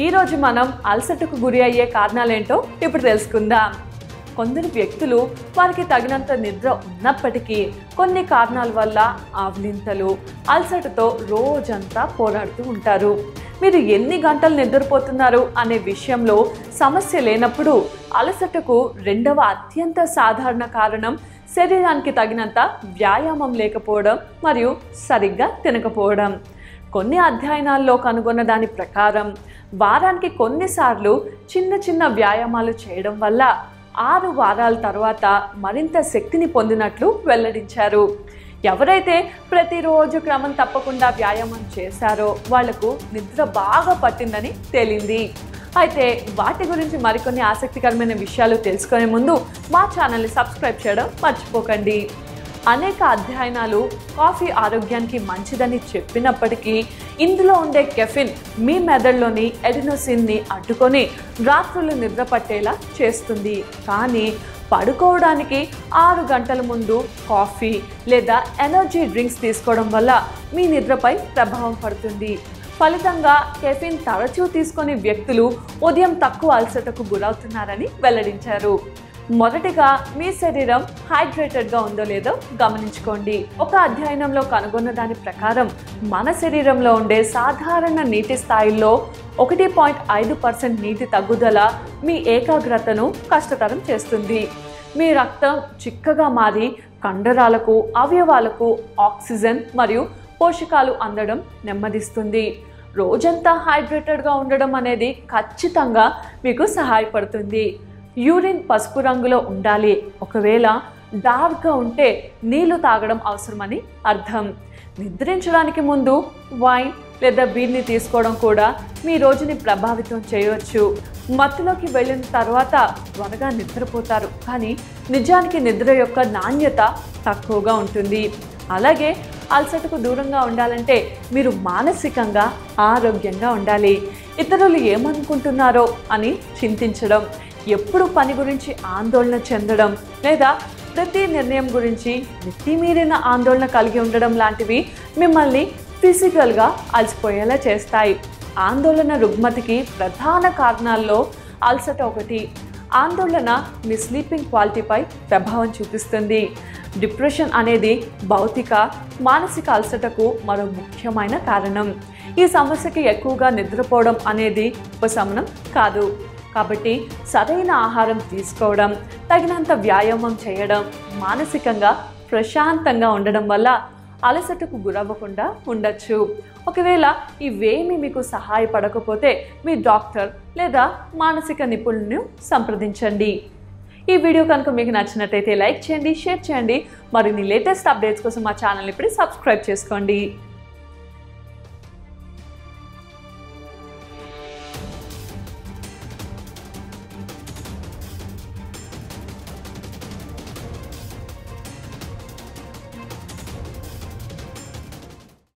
ఈ రోజు మనం అలసటకు గురి అయ్యే కారణాలేంటో ఇప్పుడు తెలుసుకుందాం. కొందరు వ్యక్తులు వారికి తగినంత నిద్ర ఉన్నప్పటికీ కొన్ని కారణాల వల్ల ఆవలింతలు, అలసటతో రోజంతా పోరాడుతూ ఉంటారు. మీరు ఎన్ని గంటలు నిద్రపోతున్నారు అనే విషయంలో సమస్య లేనప్పుడు అలసటకు రెండవ అత్యంత సాధారణ కారణం శరీరానికి తగినంత వ్యాయామం లేకపోవడం మరియు సరిగ్గా తినకపోవడం. కొన్ని అధ్యయనాల్లో కనుగొన్న దాని ప్రకారం వారానికి కొన్నిసార్లు చిన్న చిన్న వ్యాయామాలు చేయడం వల్ల 6 వారాల తర్వాత మరింత శక్తిని పొందినట్లు వెల్లడించారు. ఎవరైతే ప్రతిరోజు క్రమం తప్పకుండా వ్యాయామం చేశారో వాళ్లకు నిద్ర బాగా పట్టిందని తేలింది. అయితే వాటి గురించి మరికొన్ని ఆసక్తికరమైన విషయాలు తెలుసుకునే ముందు మా ఛానల్ని సబ్స్క్రైబ్ చేయడం మర్చిపోకండి. అనేక అధ్యయనాలు కాఫీ ఆరోగ్యానికి మంచిదని చెప్పినప్పటికీ ఇందులో ఉండే కెఫిన్ మీ మెదడులోని ఎడినోసిన్ని అడ్డుకొని రాత్రులు నిద్ర పట్టేలా చేస్తుంది. కానీ పడుకోవడానికి 6 గంటల ముందు కాఫీ లేదా ఎనర్జీ డ్రింక్స్ తీసుకోవడం వల్ల మీ నిద్రపై ప్రభావం పడుతుంది. ఫలితంగా కెఫిన్ తరచూ తీసుకునే వ్యక్తులు ఉదయం తక్కువ అలసటకు గురవుతున్నారని వెల్లడించారు. మొదటిగా మీ శరీరం హైడ్రేటెడ్గా ఉందో లేదో గమనించుకోండి. ఒక అధ్యయనంలో కనుగొన్న దాని ప్రకారం మన శరీరంలో ఉండే సాధారణ నీటి స్థాయిల్లో 1.5% నీటి తగ్గుదల మీ ఏకాగ్రతను కష్టతరం చేస్తుంది. మీ రక్తం చిక్కగా మారి కండరాలకు, అవయవాలకు ఆక్సిజన్ మరియు పోషకాలు అందడం నెమ్మదిస్తుంది. రోజంతా హైడ్రేటెడ్గా ఉండడం అనేది ఖచ్చితంగా మీకు సహాయపడుతుంది. యూరిన్ పసుపు రంగులో ఉండాలి. ఒకవేళ డార్క్గా ఉంటే నీళ్లు తాగడం అవసరమని అర్థం. నిద్రించడానికి ముందు వైన్ లేదా బీర్ని తీసుకోవడం కూడా మీ రోజుని ప్రభావితం చేయవచ్చు. మత్తులోకి వెళ్ళిన తర్వాత త్వరగా నిద్రపోతారు, కానీ నిజానికి నిద్ర యొక్క నాణ్యత తక్కువగా ఉంటుంది. అలాగే అలసటకు దూరంగా ఉండాలంటే మీరు మానసికంగా ఆరోగ్యంగా ఉండాలి. ఇతరులు ఏమనుకుంటున్నారో అని చింతించడం, ఎప్పుడు పని గురించి ఆందోళన చెందడం లేదా ప్రతి నిర్ణయం గురించి మితిమీరిన ఆందోళన కలిగి ఉండడం లాంటివి మిమ్మల్ని ఫిజికల్గా అలసిపోయేలా చేస్తాయి. ఆందోళన రుగ్మతికి ప్రధాన కారణాల్లో అలసట ఒకటి. ఆందోళన మీ స్లీపింగ్ క్వాలిటీపై ప్రభావం చూపిస్తుంది. డిప్రెషన్ అనేది భౌతిక, మానసిక అలసటకు మరో ముఖ్యమైన కారణం. ఈ సమస్యకి ఎక్కువగా నిద్రపోవడం అనేది ఉపశమనం కాదు. కాబట్టి సరైన ఆహారం తీసుకోవడం, తగినంత వ్యాయామం చేయడం, మానసికంగా ప్రశాంతంగా ఉండడం వల్ల అలసటకు గురవ్వకుండా ఉండొచ్చు. ఒకవేళ ఇవేమీ మీకు సహాయపడకపోతే మీ డాక్టర్ లేదా మానసిక నిపుణులను సంప్రదించండి. ఈ వీడియో కనుక మీకు నచ్చినట్టయితే లైక్ చేయండి, షేర్ చేయండి. మరిన్ని లేటెస్ట్ అప్డేట్స్ కోసం మా ఛానల్ ఇప్పుడు సబ్స్క్రైబ్ చేసుకోండి.